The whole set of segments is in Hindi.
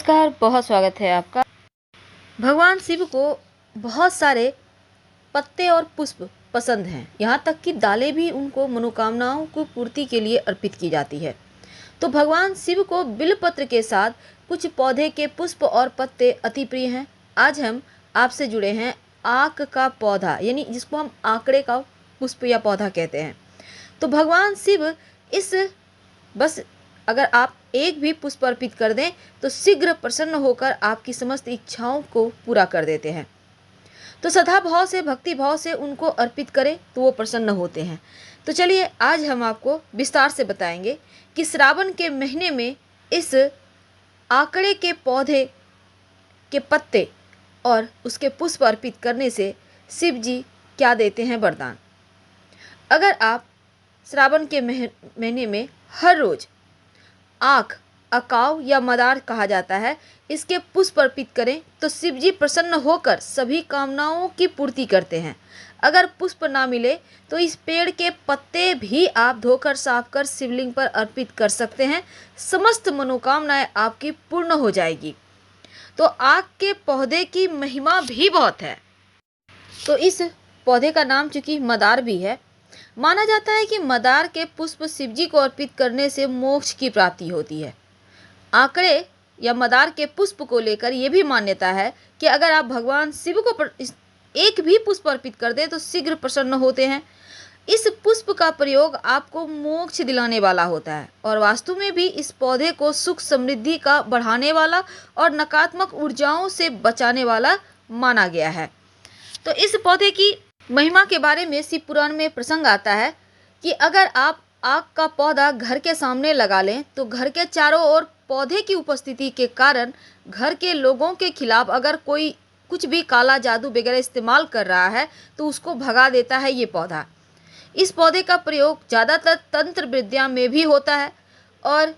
नमस्कार, बहुत स्वागत है आपका। भगवान शिव को बहुत सारे पत्ते और पुष्प पसंद हैं, यहाँ तक कि दालें भी उनको मनोकामनाओं को पूर्ति के लिए अर्पित की जाती है। तो भगवान शिव को बिल्वपत्र के साथ कुछ पौधे के पुष्प और पत्ते अति प्रिय हैं। आज हम आपसे जुड़े हैं आक का पौधा, यानी जिसको हम आंकड़े का पुष्प या पौधा कहते हैं। तो भगवान शिव इस बस अगर आप एक भी पुष्प अर्पित कर दें तो शीघ्र प्रसन्न होकर आपकी समस्त इच्छाओं को पूरा कर देते हैं। तो श्रद्धा भाव से, भक्ति भाव से उनको अर्पित करें तो वो प्रसन्न होते हैं। तो चलिए आज हम आपको विस्तार से बताएंगे कि श्रावण के महीने में इस आंकड़े के पौधे के पत्ते और उसके पुष्प अर्पित करने से शिव जी क्या देते हैं वरदान। अगर आप श्रावण के महीने में हर रोज आक, अकाव या मदार कहा जाता है, इसके पुष्प अर्पित करें तो शिव जी प्रसन्न होकर सभी कामनाओं की पूर्ति करते हैं। अगर पुष्प ना मिले तो इस पेड़ के पत्ते भी आप धोकर साफ कर शिवलिंग पर अर्पित कर सकते हैं। समस्त मनोकामनाएं आपकी पूर्ण हो जाएगी। तो आक के पौधे की महिमा भी बहुत है। तो इस पौधे का नाम चूंकि मदार भी है, माना जाता है कि मदार के पुष्प शिवजी को अर्पित करने से मोक्ष की प्राप्ति होती है। आंकड़े या मदार के पुष्प को लेकर यह भी मान्यता है कि अगर आप भगवान शिव को एक भी पुष्प अर्पित कर दें तो शीघ्र प्रसन्न होते हैं। इस पुष्प का प्रयोग आपको मोक्ष दिलाने वाला होता है और वास्तु में भी इस पौधे को सुख समृद्धि का बढ़ाने वाला और नकारात्मक ऊर्जाओं से बचाने वाला माना गया है। तो इस पौधे की महिमा के बारे में शिव पुराण में प्रसंग आता है कि अगर आप आक का पौधा घर के सामने लगा लें तो घर के चारों ओर पौधे की उपस्थिति के कारण घर के लोगों के खिलाफ अगर कोई कुछ भी काला जादू वगैरह इस्तेमाल कर रहा है तो उसको भगा देता है ये पौधा। इस पौधे का प्रयोग ज़्यादातर तंत्र विद्या में भी होता है और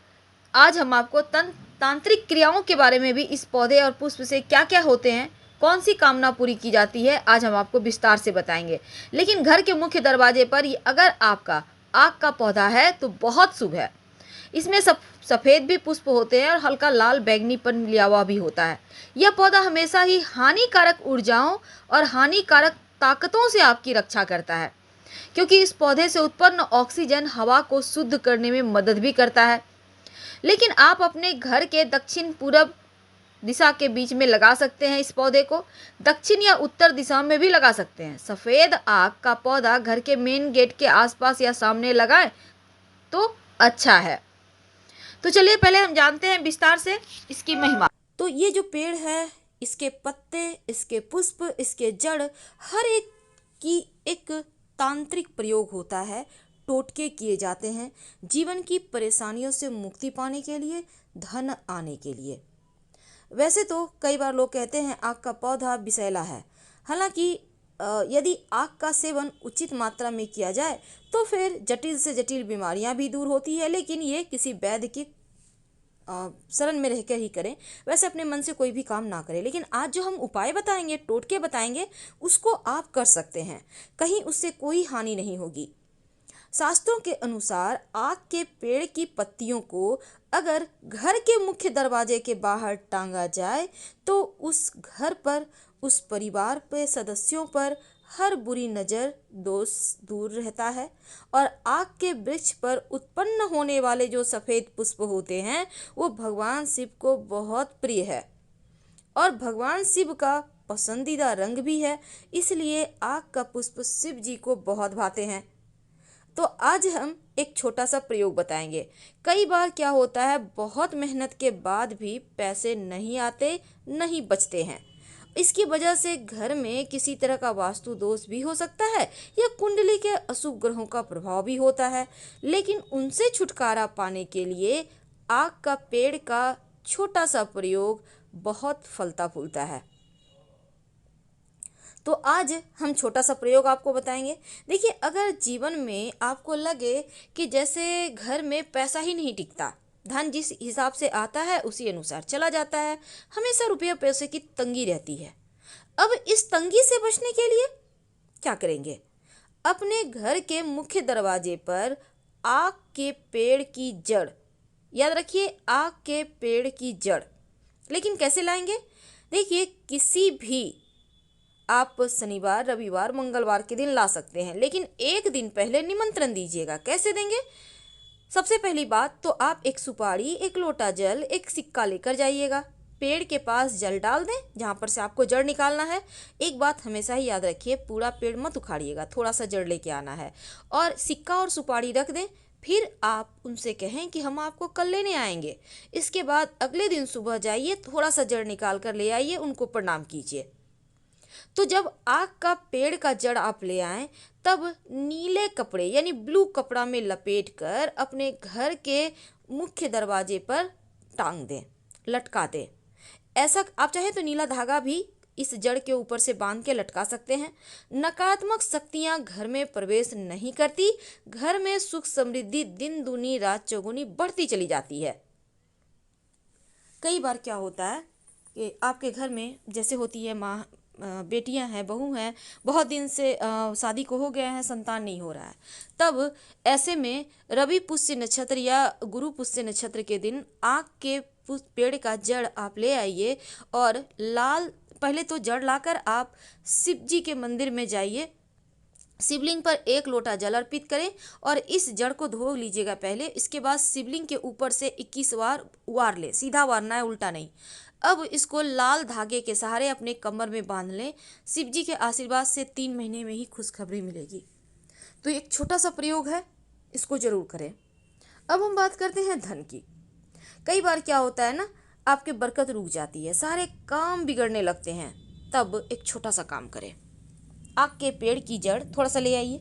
आज हम आपको तांत्रिक क्रियाओं के बारे में भी इस पौधे और पुष्प से क्या क्या होते हैं, कौन सी कामना पूरी की जाती है, आज हम आपको विस्तार से बताएंगे। लेकिन घर के मुख्य दरवाजे पर अगर आपका आक का पौधा है तो बहुत शुभ है। इसमें सफ़ेद भी पुष्प होते हैं और हल्का लाल बैंगनीपन लिया हुआ भी होता है। यह पौधा हमेशा ही हानिकारक ऊर्जाओं और हानिकारक ताकतों से आपकी रक्षा करता है, क्योंकि इस पौधे से उत्पन्न ऑक्सीजन हवा को शुद्ध करने में मदद भी करता है। लेकिन आप अपने घर के दक्षिण पूर्व दिशा के बीच में लगा सकते हैं। इस पौधे को दक्षिण या उत्तर दिशा में भी लगा सकते हैं। सफ़ेद आक का पौधा घर के मेन गेट के आसपास या सामने लगाएं तो अच्छा है। तो चलिए पहले हम जानते हैं विस्तार से इसकी महिमा। तो ये जो पेड़ है, इसके पत्ते, इसके पुष्प, इसके जड़, हर एक की एक तांत्रिक प्रयोग होता है। टोटके किए जाते हैं जीवन की परेशानियों से मुक्ति पाने के लिए, धन आने के लिए। वैसे तो कई बार लोग कहते हैं आक का पौधा विषैला है। हालांकि यदि आक का सेवन उचित मात्रा में किया जाए तो फिर जटिल से जटिल बीमारियां भी दूर होती है। लेकिन ये किसी वैद्य की शरण में रहकर ही करें, वैसे अपने मन से कोई भी काम ना करें। लेकिन आज जो हम उपाय बताएंगे, टोटके बताएंगे, उसको आप कर सकते हैं, कहीं उससे कोई हानि नहीं होगी। शास्त्रों के अनुसार आक के पेड़ की पत्तियों को अगर घर के मुख्य दरवाजे के बाहर टांगा जाए तो उस घर पर, उस परिवार पे सदस्यों पर हर बुरी नज़र, दोष दूर रहता है। और आक के वृक्ष पर उत्पन्न होने वाले जो सफ़ेद पुष्प होते हैं वो भगवान शिव को बहुत प्रिय है और भगवान शिव का पसंदीदा रंग भी है, इसलिए आक का पुष्प शिव जी को बहुत भाते हैं। तो आज हम एक छोटा सा प्रयोग बताएंगे। कई बार क्या होता है, बहुत मेहनत के बाद भी पैसे नहीं आते, नहीं बचते हैं। इसकी वजह से घर में किसी तरह का वास्तु दोष भी हो सकता है या कुंडली के अशुभ ग्रहों का प्रभाव भी होता है। लेकिन उनसे छुटकारा पाने के लिए आक का पेड़ का छोटा सा प्रयोग बहुत फलता फूलता है। तो आज हम छोटा सा प्रयोग आपको बताएंगे। देखिए, अगर जीवन में आपको लगे कि जैसे घर में पैसा ही नहीं टिकता, धन जिस हिसाब से आता है उसी अनुसार चला जाता है, हमेशा रुपये पैसे की तंगी रहती है। अब इस तंगी से बचने के लिए क्या करेंगे? अपने घर के मुख्य दरवाजे पर आक के पेड़ की जड़, याद रखिए आक के पेड़ की जड़, लेकिन कैसे लाएंगे? देखिए, किसी भी आप शनिवार, रविवार, मंगलवार के दिन ला सकते हैं, लेकिन एक दिन पहले निमंत्रण दीजिएगा। कैसे देंगे? सबसे पहली बात तो आप एक सुपारी, एक लोटा जल, एक सिक्का लेकर जाइएगा। पेड़ के पास जल डाल दें जहाँ पर से आपको जड़ निकालना है। एक बात हमेशा ही याद रखिए, पूरा पेड़ मत उखाड़िएगा, थोड़ा सा जड़ लेके आना है। और सिक्का और सुपारी रख दें। फिर आप उनसे कहें कि हम आपको कल लेने आएंगे। इसके बाद अगले दिन सुबह जाइए, थोड़ा सा जड़ निकाल कर ले आइए, उनको प्रणाम कीजिए। तो जब आक का पेड़ का जड़ आप ले आएं, तब नीले कपड़े यानी ब्लू कपड़ा में लपेट कर अपने घर के मुख्य दरवाजे पर टांग दें, लटका दें। ऐसा आप चाहे तो नीला धागा भी इस जड़ के ऊपर से बांध के लटका सकते हैं। नकारात्मक शक्तियां घर में प्रवेश नहीं करती, घर में सुख समृद्धि दिन दूनी रात चौगुनी बढ़ती चली जाती है। कई बार क्या होता है कि आपके घर में जैसे होती है माँ, बेटियां हैं, बहू हैं, बहुत दिन से शादी को हो गया है, संतान नहीं हो रहा है। तब ऐसे में रवि पुष्य नक्षत्र या गुरु पुष्य नक्षत्र के दिन आक के पेड़ का जड़ आप ले आइए और लाल, पहले तो जड़ लाकर आप शिव जी के मंदिर में जाइए, शिवलिंग पर एक लोटा जल अर्पित करें और इस जड़ को धो लीजिएगा पहले। इसके बाद शिवलिंग के ऊपर से 21 बार वार ले, सीधा वारना है, उल्टा नहीं। अब इसको लाल धागे के सहारे अपने कमर में बांध लें। शिव जी के आशीर्वाद से 3 महीने में ही खुशखबरी मिलेगी। तो एक छोटा सा प्रयोग है, इसको जरूर करें। अब हम बात करते हैं धन की। कई बार क्या होता है ना, आपके बरकत रुक जाती है, सारे काम बिगड़ने लगते हैं। तब एक छोटा सा काम करें, आक के पेड़ की जड़ थोड़ा सा ले आइए।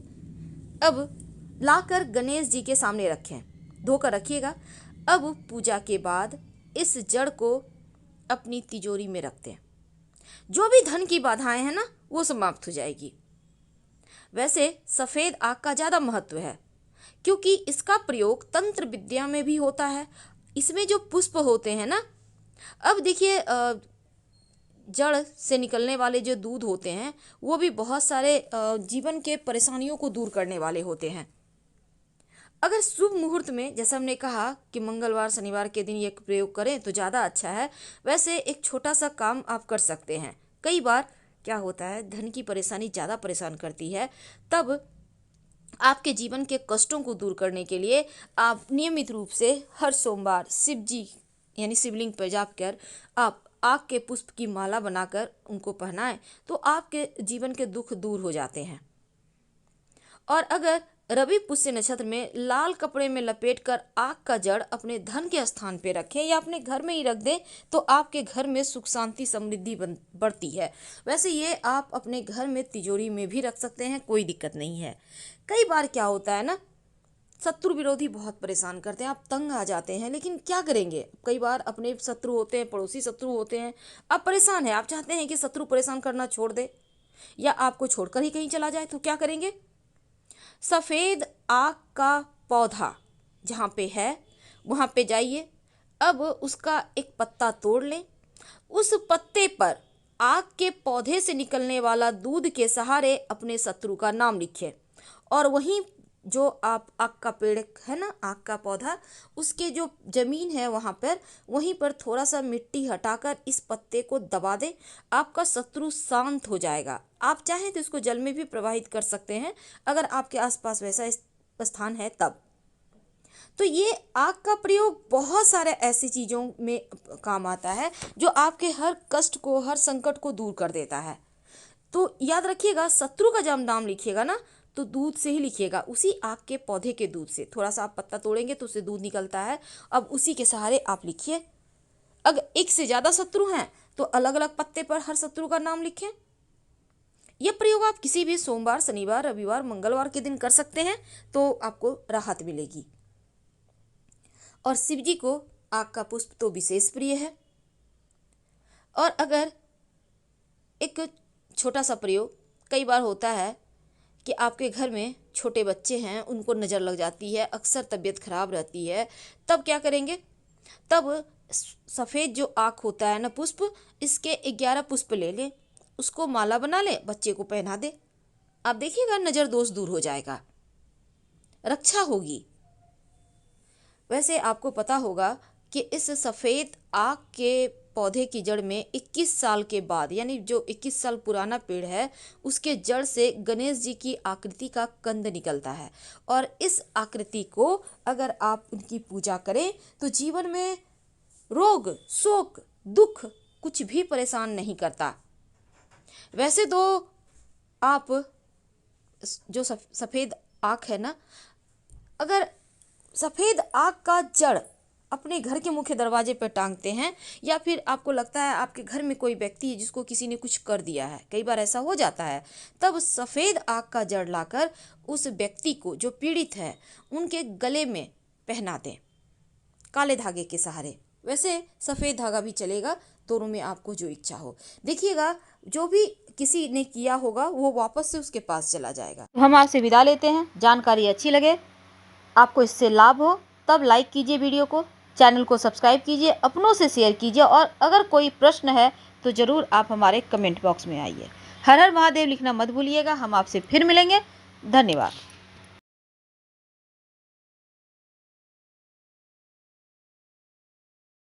अब लाकर गणेश जी के सामने रखें, धोकर रखिएगा। अब पूजा के बाद इस जड़ को अपनी तिजोरी में रख दें। जो भी धन की बाधाएं हैं ना, वो समाप्त हो जाएगी। वैसे सफेद आक का ज्यादा महत्व है, क्योंकि इसका प्रयोग तंत्र विद्या में भी होता है। इसमें जो पुष्प होते हैं ना, अब देखिए जड़ से निकलने वाले जो दूध होते हैं, वो भी बहुत सारे जीवन के परेशानियों को दूर करने वाले होते हैं। अगर शुभ मुहूर्त में, जैसा हमने कहा कि मंगलवार शनिवार के दिन ये प्रयोग करें तो ज़्यादा अच्छा है। वैसे एक छोटा सा काम आप कर सकते हैं। कई बार क्या होता है, धन की परेशानी ज़्यादा परेशान करती है, तब आपके जीवन के कष्टों को दूर करने के लिए आप नियमित रूप से हर सोमवार शिव जी यानी शिवलिंग पर जाकर आप आक के पुष्प की माला बनाकर उनको पहनाएं, तो आपके जीवन के दुख दूर हो जाते हैं। और अगर रवि पुष्य नक्षत्र में लाल कपड़े में लपेटकर आक का जड़ अपने धन के स्थान पे रखें या अपने घर में ही रख दें, तो आपके घर में सुख शांति समृद्धि बढ़ती है। वैसे ये आप अपने घर में तिजोरी में भी रख सकते हैं, कोई दिक्कत नहीं है। कई बार क्या होता है ना, शत्रु विरोधी बहुत परेशान करते हैं, आप तंग आ जाते हैं, लेकिन क्या करेंगे, कई बार अपने शत्रु होते हैं, पड़ोसी शत्रु होते हैं, आप परेशान हैं, आप चाहते हैं कि शत्रु परेशान करना छोड़ दे या आपको छोड़कर ही कहीं चला जाए, तो क्या करेंगे? सफ़ेद आक का पौधा जहाँ पे है वहाँ पे जाइए। अब उसका एक पत्ता तोड़ लें, उस पत्ते पर आक के पौधे से निकलने वाला दूध के सहारे अपने शत्रु का नाम लिखिए। और वहीं जो आप आक का पेड़ है ना, आक का पौधा, उसके जो जमीन है वहाँ पर, वहीं पर थोड़ा सा मिट्टी हटाकर इस पत्ते को दबा दें। आपका शत्रु शांत हो जाएगा। आप चाहें तो इसको जल में भी प्रवाहित कर सकते हैं, अगर आपके आसपास वैसा स्थान है तब। तो ये आग का प्रयोग बहुत सारे ऐसी चीज़ों में काम आता है जो आपके हर कष्ट को, हर संकट को दूर कर देता है। तो याद रखिएगा, शत्रु का जब नाम लिखिएगा ना, तो दूध से ही लिखिएगा, उसी आग के पौधे के दूध से। थोड़ा सा आप पत्ता तोड़ेंगे तो उससे दूध निकलता है, अब उसी के सहारे आप लिखिए। अगर एक से ज़्यादा शत्रु हैं तो अलग अलग पत्ते पर हर शत्रु का नाम लिखें। यह प्रयोग आप किसी भी सोमवार, शनिवार, रविवार, मंगलवार के दिन कर सकते हैं, तो आपको राहत मिलेगी। और शिव जी को आग का पुष्प तो विशेष प्रिय है। और अगर एक छोटा सा प्रयोग, कई बार होता है कि आपके घर में छोटे बच्चे हैं, उनको नज़र लग जाती है, अक्सर तबीयत खराब रहती है, तब क्या करेंगे? तब सफ़ेद जो आँख होता है ना, पुष्प, इसके 11 पुष्प ले लें, उसको माला बना लें, बच्चे को पहना दे। आप देखिएगा नज़र दोष दूर हो जाएगा, रक्षा होगी। वैसे आपको पता होगा कि इस सफ़ेद आँख के पौधे की जड़ में 21 साल के बाद, यानी जो 21 साल पुराना पेड़ है उसके जड़ से गणेश जी की आकृति का कंद निकलता है। और इस आकृति को अगर आप उनकी पूजा करें तो जीवन में रोग, शोक, दुख कुछ भी परेशान नहीं करता। वैसे तो आप जो सफ़ेद आक है ना, अगर सफ़ेद आक का जड़ अपने घर के मुख्य दरवाजे पर टांगते हैं, या फिर आपको लगता है आपके घर में कोई व्यक्ति है जिसको किसी ने कुछ कर दिया है, कई बार ऐसा हो जाता है, तब सफ़ेद आक का जड़ लाकर उस व्यक्ति को जो पीड़ित है उनके गले में पहना दें काले धागे के सहारे। वैसे सफ़ेद धागा भी चलेगा, दोनों में आपको जो इच्छा हो। देखिएगा, जो भी किसी ने किया होगा वो वापस से उसके पास चला जाएगा। हम आपसे विदा लेते हैं। जानकारी अच्छी लगे, आपको इससे लाभ हो, तब लाइक कीजिए वीडियो को, चैनल को सब्सक्राइब कीजिए, अपनों से शेयर कीजिए, और अगर कोई प्रश्न है तो ज़रूर आप हमारे कमेंट बॉक्स में आइए। हर हर महादेव लिखना मत भूलिएगा। हम आपसे फिर मिलेंगे। धन्यवाद।